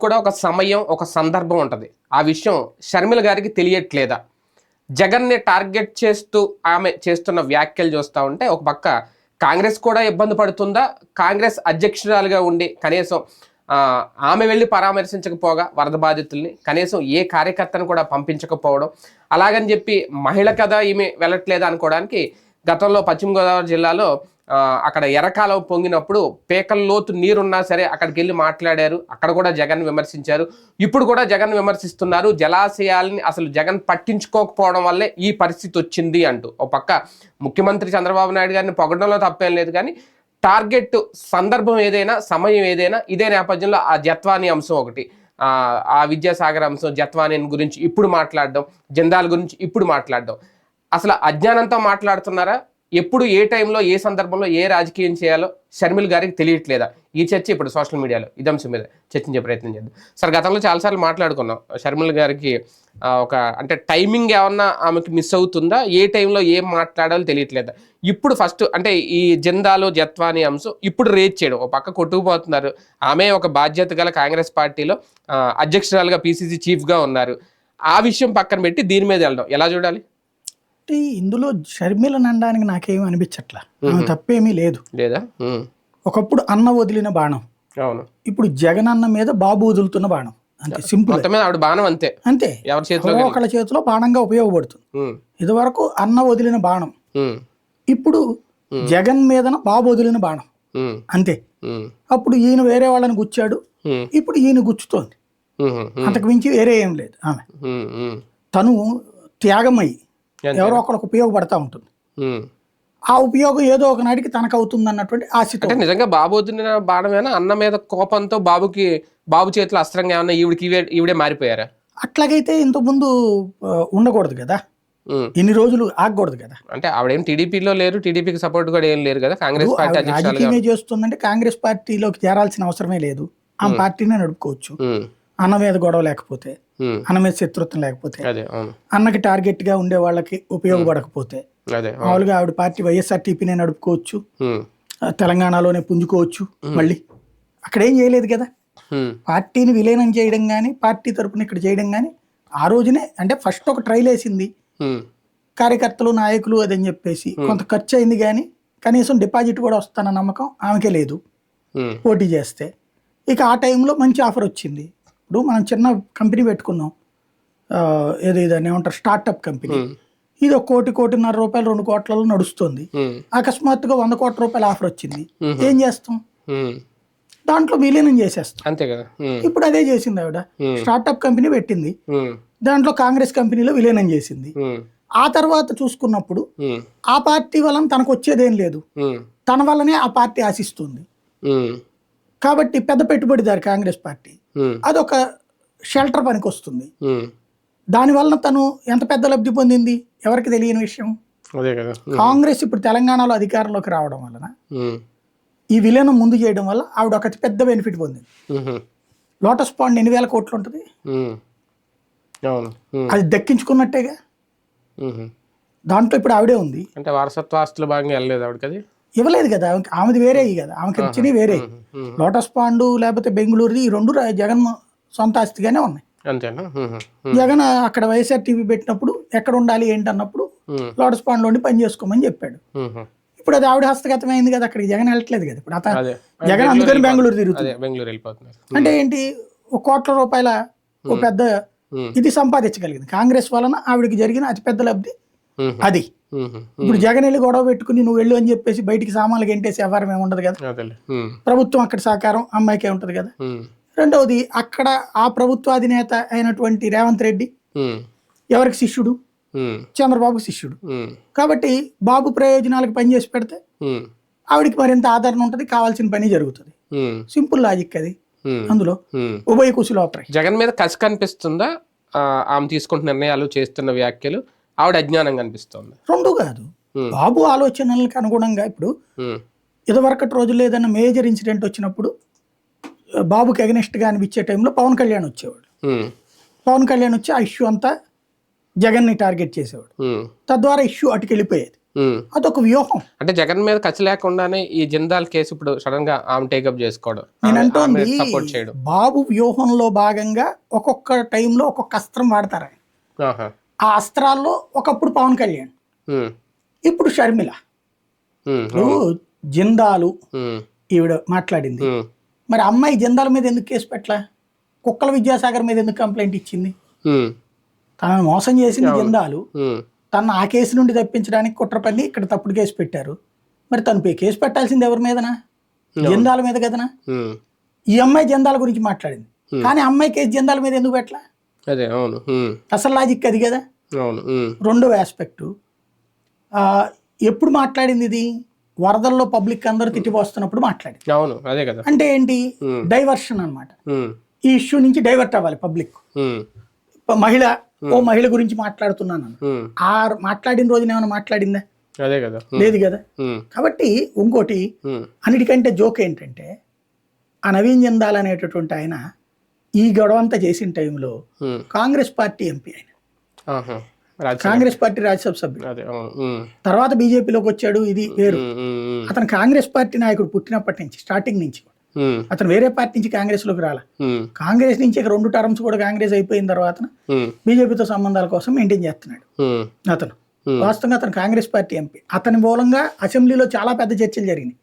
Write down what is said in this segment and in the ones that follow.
కూడా ఒక సమయం, ఒక సందర్భం ఉంటది. ఆ విషయం షర్మిల గారికి తెలియట్లేదా? జగన్‌ని టార్గెట్ చేస్తూ ఆమె చేస్తున్న వ్యాఖ్యలు చూస్తా ఉంటే ఒక పక్క కాంగ్రెస్ కూడా ఇబ్బంది పడుతుందా? కాంగ్రెస్ అధ్యక్షురాలుగా ఉండి కనీసం ఆమె వెళ్ళి పరామర్శించకపోగా వరద బాధితుల్ని కనీసం ఏ కార్యకర్తను కూడా పంపించకపోవడం, అలాగని చెప్పి మహిళ కదా ఈమె వెళ్ళట్లేదా అనుకోవడానికి గతంలో పశ్చిమ గోదావరి జిల్లాలో అక్కడ ఎర్రకాలువ పొంగినప్పుడు పేకల లోతు నీరున్నా సరే అక్కడికి వెళ్ళి మాట్లాడారు. అక్కడ కూడా జగన్ విమర్శించారు. ఇప్పుడు కూడా జగన్ విమర్శిస్తున్నారు. జలాశయాల్ని అసలు జగన్ పట్టించుకోకపోవడం వల్లే ఈ పరిస్థితి వచ్చింది అంటూ. ఒక పక్క ముఖ్యమంత్రి చంద్రబాబు నాయుడు గారిని పొగడంలో తప్పేం లేదు, కానీ టార్గెట్ సందర్భం ఏదైనా, సమయం ఏదైనా ఇదే నేపథ్యంలో ఆ జత్వాని అంశం ఒకటి, ఆ విద్యాసాగర్ అంశం, జత్వాని గురించి ఇప్పుడు మాట్లాడడం, జందాల గురించి ఇప్పుడు మాట్లాడడం. అసలు అజ్ఞానంతో మాట్లాడుతున్నారా? ఎప్పుడు ఏ టైంలో ఏ సందర్భంలో ఏ రాజకీయం చేయాలో షర్మిల గారికి తెలియట్లేదా? ఈ చర్చ ఇప్పుడు సోషల్ మీడియాలో ఇదే అంశం మీద చర్చించే ప్రయత్నం చేద్దాం. సార్, గతంలో చాలాసార్లు మాట్లాడుకున్నాం షర్మిల గారికి అంటే టైమింగ్ ఏమన్నా ఆమెకి మిస్ అవుతుందా? ఏ టైంలో ఏం మాట్లాడాలో తెలియట్లేదా? ఇప్పుడు ఫస్ట్ అంటే ఈ జెండాలు జత్వాని అంశం ఇప్పుడు రేజ్ చేయడం, ఒక పక్క కొట్టుకుపోతున్నారు. ఆమె ఒక బాధ్యత గల కాంగ్రెస్ పార్టీలో అధ్యక్షురాలుగా పిసిసి చీఫ్గా ఉన్నారు. ఆ విషయం పక్కన పెట్టి దీని మీద వెళ్ళడం ఎలా చూడాలి? ఇందులో షర్మిలను అనడానికి నాకేమీ అనిపించట్లా. ఆమె తప్పేమీ లేదు. లేదా? ఒకప్పుడు అన్న వదిలిన బాణం, అవును. ఇప్పుడు జగన్ అన్న మీద బాబు వదులుతున్న బాణం. అంతే, సింపుల్. ఆవిడ బాణం అంతే, అంతే. ఒకళ్ళ చేతిలో బాణంగా ఉపయోగపడుతుంది. ఇది వరకు అన్న వదిలిన బాణం, ఇప్పుడు జగన్ మీదన బాబు వదిలిన బాణం, అంతే. అప్పుడు ఈయన వేరే వాళ్ళని గుచ్చాడు, ఇప్పుడు ఈయన గుచ్చుతోంది. అంతకు మించి వేరే ఏం లేదు. ఆమె తను త్యాగమయ్యి ఎవరో ఒకళ్ళకి ఉపయోగపడతా ఉంటుంది. ఆ ఉపయోగం ఏదో ఒక నాటికి తనకు అవుతుంది అన్నటువంటి ఆశతో. అంటే నిజంగా బాబు వదిలిన బాణమేనా? అన్న మీద కోపంతో బాబు చేతిలో అస్త్రంగా ఏమన్నా ఈవిడే మారిపోయారా? అట్లాగైతే ఇంతకుముందు ఉండకూడదు కదా, ఇన్ని రోజులు ఆగకూడదు కదా. అంటే ఆవిడేం టీడీపీలో లేరు, టీడీపీకి సపోర్ట్ కూడా ఏం లేరు కదా. కాంగ్రెస్ పార్టీ రాజకీయమే చేస్తుందంటే కాంగ్రెస్ పార్టీలోకి చేరాల్సిన అవసరమే లేదు. ఆ పార్టీనే నడుపుకోవచ్చు. అన్న మీద గొడవ లేకపోతే, అన్న మీద శత్రుత్వం లేకపోతే, అన్నకి టార్గెట్ గా ఉండే వాళ్ళకి ఉపయోగపడకపోతే, మామూలుగా ఆవిడ పార్టీ వైఎస్ఆర్టీపీనే నడుపుకోవచ్చు, తెలంగాణలోనే పుంజుకోవచ్చు. మళ్ళీ అక్కడేం చేయలేదు కదా. పార్టీని విలీనం చేయడం కానీ, పార్టీ తరపున ఇక్కడ చేయడం కానీ ఆ రోజునే, అంటే ఫస్ట్ ఒక ట్రైల్ వేసింది కార్యకర్తలు నాయకులు అదని చెప్పేసి, కొంత ఖర్చు అయింది కానీ కనీసం డిపాజిట్ కూడా వస్తానన్న నమ్మకం ఆమెకే లేదు పోటీ చేస్తే. ఇక ఆ టైంలో మంచి ఆఫర్ వచ్చింది. ఇప్పుడు మనం చిన్న కంపెనీ పెట్టుకున్నాం, ఏదో ఇదని ఏమంటారు, స్టార్టప్ కంపెనీ. ఇది 1 కోటి, 1.5 కోటి, 2 కోట్లలో నడుస్తుంది. అకస్మాత్తుగా 100 కోట్ల రూపాయల ఆఫర్ వచ్చింది. ఏం చేస్తాం? దాంట్లో విలీనం చేసేస్తాం, అంతే కదా. ఇప్పుడు అదే చేసింది ఆవిడ. స్టార్టప్ కంపెనీ పెట్టింది, దాంట్లో కాంగ్రెస్ కంపెనీలో విలీనం చేసింది. ఆ తర్వాత చూసుకున్నప్పుడు ఆ పార్టీ వలన తనకు వచ్చేదేం లేదు, తన వల్లనే ఆ పార్టీ ఆశిస్తుంది. కాబట్టి పెద్ద పెట్టుబడిదారు కాంగ్రెస్ పార్టీ, అదొక షెల్టర్ పనికి వస్తుంది. దానివల్ల తను ఎంత పెద్ద లబ్ధి పొందింది ఎవరికి తెలియని విషయం. కాంగ్రెస్ ఇప్పుడు తెలంగాణలో అధికారంలోకి రావడం వలన, ఈ విలీనం ముందు చేయడం వల్ల ఆవిడ ఒక పెద్ద బెనిఫిట్ పొందింది. లోటస్ పాండ్ 8,000 కోట్లు ఉంటుంది, అది దక్కించుకున్నట్టేగా. దాంట్లో ఇప్పుడు ఆవిడే ఉంది. అంటే వారసత్వ ఆస్తుల భాగంగా వెళ్ళలేదు ఆవిడకి, ఇవ్వలేదు కదా. ఆమెది వేరే కదా, ఆమెకి ఇచ్చినవి వేరే. లోటస్ పాండు లేకపోతే బెంగళూరుది, ఈ రెండు జగన్ సొంత ఆస్తిగానే ఉన్నాయి. జగన్ అక్కడ వైఎస్ఆర్టీపీ పెట్టినప్పుడు ఎక్కడ ఉండాలి ఏంటి అన్నప్పుడు లోటస్ పాండ్ లోని పని చేసుకోమని చెప్పాడు. ఇప్పుడు అది ఆవిడ హస్తగతం అయింది కదా, అక్కడికి జగన్ వెళ్ళట్లేదు కదా. ఇప్పుడు జగన్ అందుకని బెంగళూరు తిరుగుతుంది. అంటే ఏంటి, 1 కోట్ల రూపాయల ఒక పెద్ద ఇది సంపాదించగలిగింది కాంగ్రెస్ వలన. ఆవిడకి జరిగిన అతిపెద్ద లబ్ధి అది. ఇప్పుడు జగన్ వెళ్ళి గొడవ పెట్టుకుని నువ్వు వెళ్ళు అని చెప్పేసి బయటికి సామాన్లు గెంటేసి వ్యవహారం ఏమి ఉండదు కదా. ప్రభుత్వం అక్కడ సహకారం అమ్మాయికే ఉంటది కదా. రెండవది, అక్కడ ఆ ప్రభుత్వాధినేత అయినటువంటి రేవంత్ రెడ్డి ఎవరికి శిష్యుడు? చంద్రబాబుకి శిష్యుడు. కాబట్టి బాబు ప్రయోజనాలకు పనిచేసి పెడితే ఆవిడికి మరింత ఆదరణ ఉంటది, కావాల్సిన పని జరుగుతుంది. సింపుల్ లాజిక్ అది. అందులో ఉభయ కుశల జగన్ మీద కసి కనిపిస్తుందా? ఆమె తీసుకుంటున్న నిర్ణయాలు, చేస్తున్న వ్యాఖ్యలు ఆవిడ అజ్ఞానం కనిపిస్తుంది? రెండు కాదు, బాబు ఆలోచనలకు అనుగుణంగా. ఇప్పుడు ఇదివరకటి రోజుల్లో ఏదైనా మేజర్ ఇన్సిడెంట్ వచ్చినప్పుడు బాబుకి అగెనిస్ట్ గా అనిపించే టైంలో పవన్ కళ్యాణ్ వచ్చేవాడు. పవన్ కళ్యాణ్ వచ్చి ఆ ఇష్యూ అంతా జగన్ని టార్గెట్ చేసేవాడు. తద్వారా ఇష్యూ అటుకెళ్ళిపోయేది. అదొక వ్యూహం. అంటే జగన్ మీద కచ్చి లేకుండానే ఈ జిందాల్ కేసు ఇప్పుడు సడన్ గా ఆమె టేకప్ చేసుకోవడం, నేనంటోంది సపోర్ట్ చేయడం. బాబు వ్యూహంలో భాగంగా ఒక్కొక్క టైంలో ఒక్కొక్క అస్త్రం వాడతారు. ఆ అస్త్రాల్లో ఒకప్పుడు పవన్ కళ్యాణ్, ఇప్పుడు షర్మిల. ఇప్పుడు జిందాలు ఈవిడ మాట్లాడింది, మరి అమ్మాయి జిందాల మీద ఎందుకు కేసు పెట్టలా? కుక్కల విద్యాసాగర్ మీద ఎందుకు కంప్లైంట్ ఇచ్చింది? తనను మోసం చేసింది జిందాలు, తను ఆ కేసు నుండి తప్పించడానికి కుట్ర పని ఇక్కడ తప్పుడు కేసు పెట్టారు. మరి తను కేసు పెట్టాల్సింది ఎవరి మీదనా? జిందాల మీద కదనా? ఈ అమ్మాయి జిందాల గురించి మాట్లాడింది, కానీ అమ్మాయి కేసు జిందాల మీద ఎందుకు పెట్టలా? అసలు లాజిక్ అది కదా. రెండవ ఆస్పెక్ట్, ఎప్పుడు మాట్లాడింది ఇది? వరదల్లో పబ్లిక్ అందరూ తిట్టిపోస్తున్నప్పుడు మాట్లాడింది. అంటే ఏంటి? డైవర్షన్ అన్నమాట. ఈ ఇష్యూ నుంచి డైవర్ట్ అవ్వాలి పబ్లిక్. మహిళ గురించి మాట్లాడుతున్నాను, ఆ మాట్లాడిన రోజున ఏమైనా మాట్లాడిందా? లేదు కదా. కాబట్టి ఇంకోటి అన్నిటికంటే జోక్ ఏంటంటే, ఆ నవీన్ జిందాల్ అనేటటువంటి ఆయన ఈ గొడవంతా చేసిన టైంలో కాంగ్రెస్ పార్టీ ఎంపీ, ఆయన కాంగ్రెస్ పార్టీ రాజ్యసభ సభ్యుడు, తర్వాత బీజేపీలోకి వచ్చాడు. ఇది వేరు. అతను కాంగ్రెస్ పార్టీ నాయకుడు పుట్టినప్పటి నుంచి, స్టార్టింగ్ నుంచి. అతను వేరే పార్టీ నుంచి కాంగ్రెస్ లోకి రాలా. కాంగ్రెస్ నుంచి 2 టర్మ్స్ కూడా కాంగ్రెస్ అయిపోయిన తర్వాత బీజేపీతో సంబంధాల కోసం మెయింటైన్ చేస్తున్నాడు అతను. వాస్తవంగా అతను కాంగ్రెస్ పార్టీ ఎంపీ. అతని మూలంగా అసెంబ్లీలో చాలా పెద్ద చర్చలు జరిగినాయి.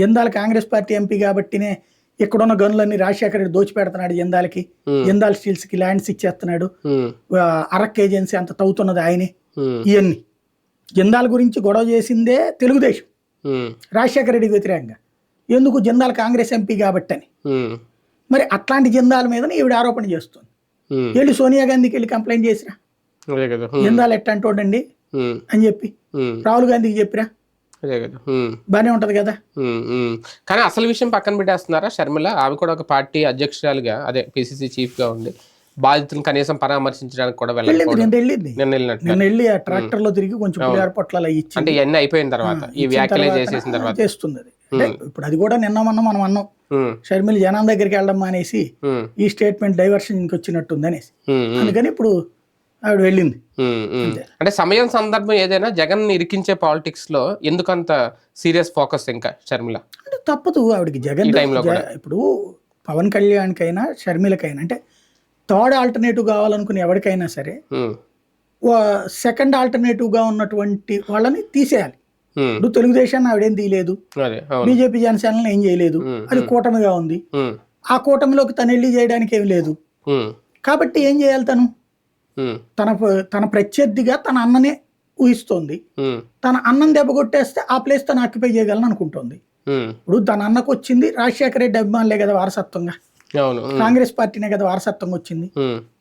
జిందాల్ కాంగ్రెస్ పార్టీ ఎంపీ కాబట్టినే ఇక్కడున్న గనులన్నీ రాజశేఖర రెడ్డి దోచి పెడుతున్నాడు జిందాల్కి, జిందాల్ స్టీల్స్ కి ల్యాండ్స్ ఇచ్చేస్తున్నాడు, అరక్ ఏజెన్సీ అంత తవ్వుతున్నది ఆయనే. ఇవన్నీ జిందాల్ గురించి గొడవ చేసిందే తెలుగుదేశం, రాజశేఖర రెడ్డికి వ్యతిరేకంగా. ఎందుకు? జిందాల్ కాంగ్రెస్ ఎంపీ కాబట్టి అని. మరి అట్లాంటి జిందాల్ మీద ఈవిడ ఆరోపణ చేస్తుంది. వెళ్ళి సోనియా గాంధీకి వెళ్ళి కంప్లైంట్ చేసిరా, జిందాల్ ఎట్టంటోడండి అని చెప్పి రాహుల్ గాంధీకి చెప్పిరా, బానే ఉంటది కదా. కానీ అసలు విషయం పక్కన పెట్టేస్తున్నారా షర్మిల? ఆమె కూడా ఒక పార్టీ అధ్యక్షురాలుగా, అదే పిసిసి చీఫ్ గా ఉండి బాధితులను కనీసం పరామర్శించడానికి కూడా వెళ్ళి ఆ ట్రాక్టర్ లో తిరిగి కొంచెం పొట్లాలు ఇచ్చి, అంటే ఇవన్నీ అయిపోయిన తర్వాత ఈ వ్యాఖ్యలు చేసేసిన తర్వాత చేస్తుంది. ఇప్పుడు అది కూడా నిన్న మనం అన్నాం, షర్మిల జనం దగ్గరికి వెళ్ళడం అనేసి ఈ స్టేట్మెంట్ డైవర్షన్ వచ్చినట్టుంది అనేసి. అందుకని ఇప్పుడు ఆవిడ వెళ్ళింది. అంటే సమయం సందర్భం ఏదైనా జగన్ ఇరికించే పాలిటిక్స్ లో ఎందుకంత సీరియస్ ఫోకస్ ఇంకా షర్మిల? అంటే తప్పదు ఆవిడకి. జగన్ ఇప్పుడు పవన్ కళ్యాణ్కైనా షర్మిలకైనా అంటే థర్డ్ ఆల్టర్నేటివ్ కావాలనుకుని ఎవరికైనా సరే సెకండ్ ఆల్టర్నేటివ్ గా ఉన్నటువంటి వాళ్ళని తీసేయాలి. ఇప్పుడు తెలుగుదేశాన్ని ఆవిడేం తీయలేదు, బీజేపీ జనసేనని ఏం చేయలేదు, అది కూటమిగా ఉంది. ఆ కూటమిలోకి తను వెళ్ళి చేయడానికి ఏమి లేదు. కాబట్టి ఏం చేయాలి? తన ప్రత్యర్థిగా తన అన్ననే ఊహిస్తోంది. తన అన్నం దెబ్బ కొట్టేస్తే ఆ ప్లేస్ తను ఆక్యుపై చేయగలను అనుకుంటోంది. ఇప్పుడు తన అన్నకు వచ్చింది రాజశేఖర రెడ్డి అభిమానులే కదా వారసత్వంగా, కాంగ్రెస్ పార్టీనే కదా వారసత్వం వచ్చింది.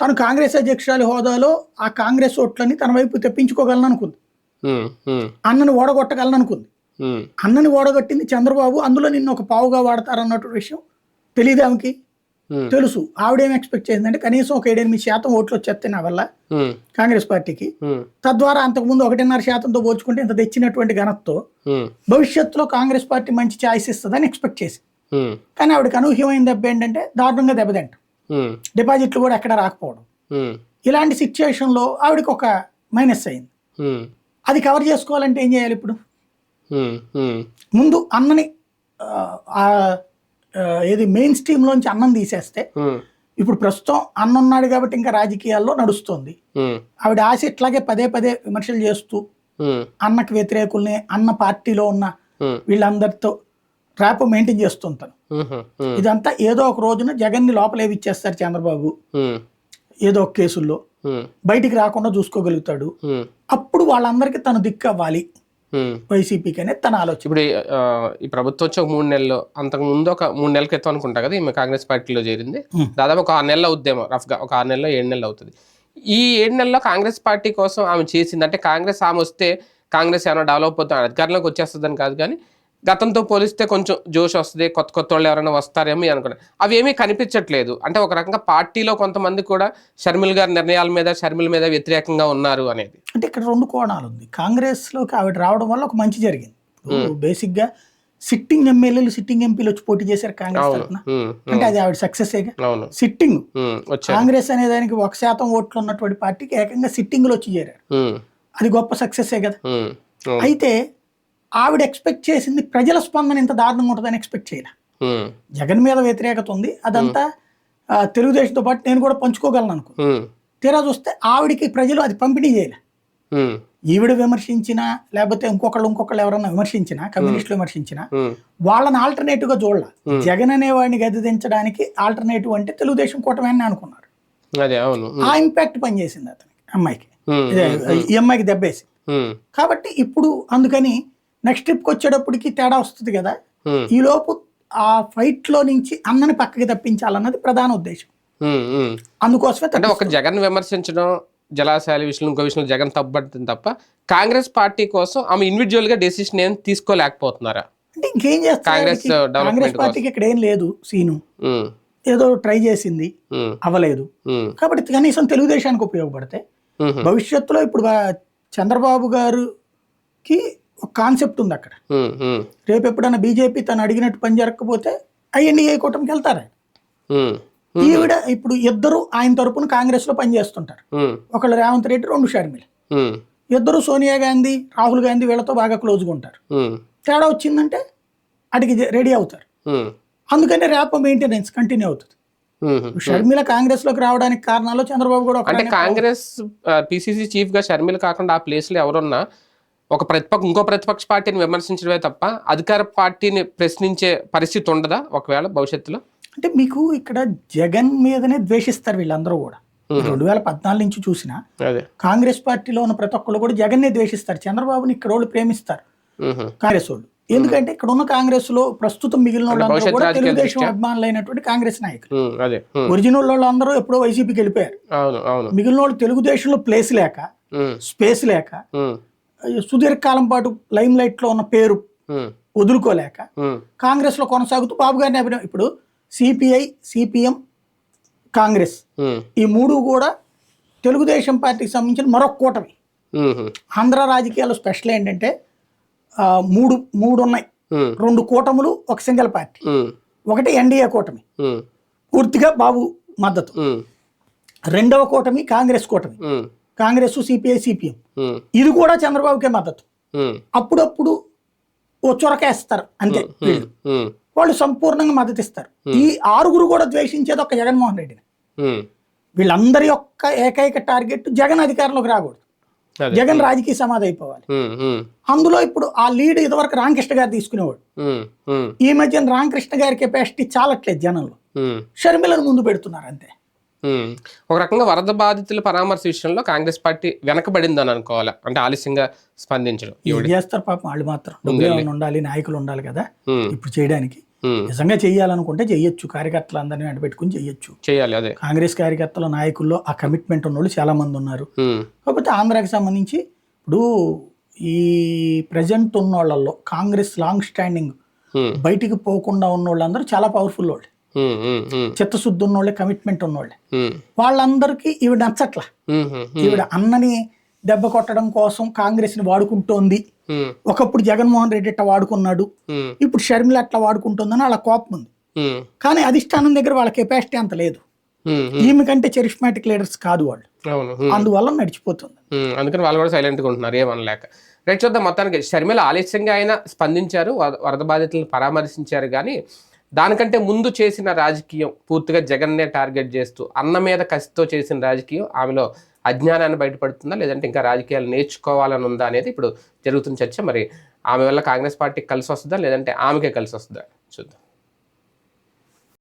తను కాంగ్రెస్ అధ్యక్షురాలి హోదాలో ఆ కాంగ్రెస్ ఓట్లని తన వైపు తెప్పించుకోగలను అనుకుంది, అన్నని ఓడగొట్టగలను అనుకుంది. అన్నని ఓడగొట్టింది చంద్రబాబు, అందులో నిన్ను ఒక పావుగా వాడతారన్నట్టు విషయం తెలియదు ఆమెకి. తెలుసు. ఆవిడేం ఎక్స్పెక్ట్ చేసిందంటే కనీసం ఒక 7-8% ఓట్లు వచ్చేస్తాయి నా వల్ల కాంగ్రెస్ పార్టీకి, తద్వారా అంతకుముందు 1.5%తో పోల్చుకుంటే ఇంత తెచ్చినటువంటి ఘనతతో భవిష్యత్తులో కాంగ్రెస్ పార్టీ మంచి ఛాయిస్ ఇస్తుందని ఎక్స్పెక్ట్ చేసి. కానీ ఆవిడకి అనూహ్యమైన దెబ్బ ఏంటంటే దారుణంగా దెబ్బతింటాం, డిపాజిట్లు కూడా ఎక్కడ రాకపోవడం. ఇలాంటి సిచ్యువేషన్ లో ఆవిడకి ఒక మైనస్ అయింది. అది కవర్ చేసుకోవాలంటే ఏం చేయాలి? ఇప్పుడు ముందు అన్నని ఏది మెయిన్ స్ట్రీమ్ లోంచి అన్నం తీసేస్తే, ఇప్పుడు ప్రస్తుతం అన్న ఉన్నాడు కాబట్టి ఇంకా రాజకీయాల్లో నడుస్తుంది. ఆవిడ ఆశ ఇట్లాగే పదే విమర్శలు చేస్తూ అన్నకు వ్యతిరేకుల్ని, అన్న పార్టీలో ఉన్న వీళ్ళందరితో ట్రాప్ మెయింటైన్ చేస్తుంటాను. ఇదంతా ఏదో ఒక రోజున జగన్ ని లోపలేవిచ్చేస్తారు చంద్రబాబు, ఏదో ఒక కేసుల్లో బయటికి రాకుండా చూసుకోగలుగుతాడు. అప్పుడు వాళ్ళందరికీ తను దిక్కు అవ్వాలి వైసీపీకి అనేది తన ఆలోచన. ఇప్పుడు ఈ ప్రభుత్వం వచ్చి ఒక 3 నెలలు, అంతకు ముందు ఒక 3 నెలల క్రితం అనుకుంటా కదా ఈమె కాంగ్రెస్ పార్టీలో చేరింది. దాదాపు ఒక 6 నెలలు అవుద్దేమో, రఫ్గా ఒక 6 నెలలో 7 నెలలు అవుతుంది. ఈ 7 నెలల్లో కాంగ్రెస్ పార్టీ కోసం ఆమె చేసింది అంటే, కాంగ్రెస్ ఆమె వస్తే కాంగ్రెస్ ఏమైనా డెవలప్ అవుతుంది, అధికారంలోకి వచ్చేస్తుందని కాదు, కానీ గతంతో పోలిస్తే కొంచెం జోష్ వస్తుంది, కొత్త వాళ్ళు ఎవరైనా వస్తారేమో అనుకున్నాను. అవి ఏమీ కనిపించట్లేదు. అంటే ఒక రకంగా పార్టీలో కొంతమంది కూడా షర్మిల గారి నిర్ణయాల మీద, షర్మిల మీద వ్యతిరేకంగా ఉన్నారు అనేది. అంటే ఇక్కడ 2 కోణాలు ఉంది. కాంగ్రెస్ లోకి ఆవిడ రావడం వల్ల ఒక మంచి జరిగింది. బేసిక్ గా సిట్టింగ్ ఎమ్మెల్యేలు, సిట్టింగ్ ఎంపీలు వచ్చి పోటీ చేశారు కాంగ్రెస్ తరఫున, అంటే అది ఆవిడ సక్సెస్. సిట్టింగ్ కాంగ్రెస్ అనే దానికి 1% ఓట్లు ఉన్నటువంటి పార్టీకి ఏకంగా సిట్టింగ్ లో వచ్చి చేరారు, అది గొప్ప సక్సెస్ కదా. అయితే ఆవిడ ఎక్స్పెక్ట్ చేసింది ప్రజల స్పందన ఇంత దారుణంగా ఉంటుందని ఎక్స్పెక్ట్ చేయలే. జగన్ మీద వ్యతిరేకత ఉంది, అదంతా తెలుగుదేశంతో పాటు నేను కూడా పంచుకోగలను అనుకో. తీరా చూస్తే ఆవిడికి ప్రజలు అది పంపిణీ చేయలే. ఈవిడ విమర్శించినా లేకపోతే ఇంకొకళ్ళు ఎవరన్నా విమర్శించినా, కమ్యూనిస్టులు విమర్శించినా వాళ్ళని ఆల్టర్నేటివ్ గా చూడాల. జగన్ అనే వాడిని గద్దెదించడానికి ఆల్టర్నేటివ్ అంటే తెలుగుదేశం కూటమి అని అనుకున్నారు. ఆ ఇంపాక్ట్ పనిచేసింది అతనికి, అమ్మాయికి, ఈ అమ్మాయికి దెబ్బేసి. కాబట్టి ఇప్పుడు అందుకని నెక్స్ట్ ట్రిప్కి వచ్చేటప్పటికి తేడా వస్తుంది కదా. ఈ లోపు ఆ ఫైట్ లో నుంచి అన్నని పక్కకి తప్పించాలన్నది ప్రధాన ఉద్దేశం. అందుకోసమే అంటే ఒక జగన్ విమర్శించడం, జలాశయాల విషయంలో ఇంకో విషయంలో జగన్ తప్పబడుతుంది తప్ప కాంగ్రెస్ పార్టీ కోసం ఆమె ఇండివిజువల్ గా డెసిషన్ ఏం తీసుకోలేకపోతున్నారా? అంటే ఇంకేం చేస్తారు, కాంగ్రెస్ పార్టీకి ఇక్కడ ఏం లేదు సీను. ఏదో ట్రై చేసింది, అవ్వలేదు. కాబట్టి కనీసం తెలుగుదేశానికి ఉపయోగపడితే భవిష్యత్తులో ఇప్పుడు చంద్రబాబు గారికి ఒక కాన్సెప్ట్ ఉంది అక్కడ. రేపు ఎప్పుడైనా బీజేపీ తను అడిగినట్టు పని జరగకపోతే ఐఎన్డీఏ కూటమికి వెళ్తారు. ఈవిడ ఇప్పుడు ఇద్దరు ఆయన తరపున కాంగ్రెస్ లో పనిచేస్తుంటారు. ఒకళ్ళు రేవంత్ రెడ్డి, రెండు షర్మిల. ఇద్దరు సోనియా గాంధీ, రాహుల్ గాంధీ వీళ్ళతో బాగా క్లోజ్గా ఉంటారు. తేడా వచ్చిందంటే అడిగి రెడీ అవుతారు. అందుకని రేపు మెయింటెనెన్స్ కంటిన్యూ అవుతుంది. షర్మిల కాంగ్రెస్ లోకి రావడానికి కారణాలు చంద్రబాబు కూడా. అంటే కాంగ్రెస్ పిసిసి చీఫ్ గా షర్మిల కాకుండా ఆ ప్లేస్ లో ఎవరున్నా ఇంకో ప్రతిపక్ష పార్టీని విమర్శించడమే తప్ప అధికార పార్టీని ప్రశ్నించే పరిస్థితి ఉండదా ఒకవేళ భవిష్యత్తులో? అంటే మీకు ఇక్కడ జగన్ మీదనే ద్వేషిస్తారు వీళ్ళందరూ కూడా. 2014 నుంచి చూసినా కాంగ్రెస్ పార్టీలో ఉన్న ప్రతి ఒక్కళ్ళు కూడా జగన్నే ద్వేషిస్తారు. చంద్రబాబుని ఇక్కడ వాళ్ళు ప్రేమిస్తారు కాంగ్రెస్ వాళ్ళు. ఎందుకంటే ఇక్కడ ఉన్న కాంగ్రెస్ లో ప్రస్తుతం మిగిలిన వాళ్ళందరూ కూడా తెలుగుదేశం అభిమానులైనటువంటి కాంగ్రెస్ నాయకులు. ఒరిజినల్ వాళ్ళు అందరూ ఎప్పుడో వైసీపీకి వెళ్ళిపోయారు. మిగిలిన వాళ్ళు తెలుగుదేశంలో ప్లేస్ లేక, స్పేస్ లేక, సుదీర్ఘకాలం పాటు లైమ్ లైట్ లో ఉన్న పేరు వదులుకోలేక కాంగ్రెస్ లో కొనసాగుతూ బాబు గారిని అభినయం. ఇప్పుడు సిపిఐ, సిపిఎం, కాంగ్రెస్ ఈ మూడు కూడా తెలుగుదేశం పార్టీకి సంబంధించిన మరొక కూటమి. ఆంధ్ర రాజకీయాల్లో స్పెషల్ ఏంటంటే మూడు ఉన్నాయి. 2 కూటములు, ఒక సింగిల్ పార్టీ. ఒకటి ఎన్డీఏ కూటమి, పూర్తిగా బాబు మద్దతు. రెండవ కూటమి కాంగ్రెస్ కూటమి, కాంగ్రెస్, సిపిఐ, సిపిఎం. ఇది కూడా చంద్రబాబుకే మద్దతు. అప్పుడప్పుడు ఓ చొరకేస్తారు అంతే. వాళ్ళు సంపూర్ణంగా మద్దతు ఇస్తారు. ఈ 6 కూడా ద్వేషించేది ఒక జగన్మోహన్ రెడ్డిని. వీళ్ళందరి యొక్క ఏకైక టార్గెట్ జగన్ అధికారంలోకి రాకూడదు, జగన్ రాజకీయ సమాధి అయిపోవాలి. అందులో ఇప్పుడు ఆ లీడ్ ఇదివరకు రామకృష్ణ గారు తీసుకునేవాడు. ఈ మధ్యన రామకృష్ణ గారి కెపాసిటీ చాలట్లేదు జనంలో. షర్మిలను ముందు పెడుతున్నారు అంతే. ఒక రకంగా వరద బాధితుల పరామర్శ విషయంలో కాంగ్రెస్ పార్టీ వెనకబడిందని అనుకోవాలి. అంటే ఆలస్యంగా స్పందించడం చేస్తారు పాపం వాళ్ళు మాత్రం. డబ్బులు ఉండాలి, నాయకులు ఉండాలి కదా ఇప్పుడు చేయడానికి. నిజంగా చెయ్యాలనుకుంటే చెయ్యొచ్చు, కార్యకర్తలు అందరినీ అడ్డుపెట్టుకుని చెయ్యొచ్చు, చేయాలి. అదే కాంగ్రెస్ కార్యకర్తల నాయకుల్లో ఆ కమిట్మెంట్ ఉన్న వాళ్ళు చాలా మంది ఉన్నారు. కాకపోతే ఆంధ్రాకి సంబంధించి ఇప్పుడు ఈ ప్రజెంట్ ఉన్న వాళ్ళల్లో కాంగ్రెస్ లాంగ్ స్టాండింగ్ బయటికి పోకుండా ఉన్న వాళ్ళందరూ చాలా పవర్ఫుల్ వాళ్ళు, చిత్తశుద్ధి ఉన్నోళ్ళే, కమిట్మెంట్ ఉన్నోళ్ళే. వాళ్ళందరికీ ఈవిడ నచ్చట్లా. ఈవిడ అన్నని దెబ్బ కొట్టడం కోసం కాంగ్రెస్ ని వాడుకుంటోంది. ఒకప్పుడు జగన్మోహన్ రెడ్డి అట్లా వాడుకున్నాడు, ఇప్పుడు షర్మిల అట్లా వాడుకుంటుందని వాళ్ళ కోపం ఉంది. కానీ అధిష్టానం దగ్గర వాళ్ళ కెపాసిటీ అంత లేదు. ఈమె కంటే చరిష్మాటిక్ లీడర్స్ కాదు వాళ్ళు, అందువల్ల నడిచిపోతుంది. అందుకని వాళ్ళు కూడా సైలెంట్ గా ఉంటున్నారు ఏమనలేక. రైట్, చూద్దాం. మొత్తానికి షర్మిల ఆలస్యంగా అయినా స్పందించారు, వరద బాధితులను పరామర్శించారు. కానీ దానికంటే ముందు చేసిన రాజకీయం పూర్తిగా జగన్నే టార్గెట్ చేస్తూ అన్న మీద కసితో చేసిన రాజకీయం ఆమెలో అజ్ఞానాన్ని బయటపడుతుందా, లేదంటే ఇంకా రాజకీయాలు నేర్చుకోవాలని ఉందా అనేది ఇప్పుడు జరుగుతున్న చర్చ. మరి ఆమె వల్ల కాంగ్రెస్ పార్టీకి కలిసి వస్తుందా, లేదంటే ఆమెకే కలిసి వస్తుందా చూద్దాం.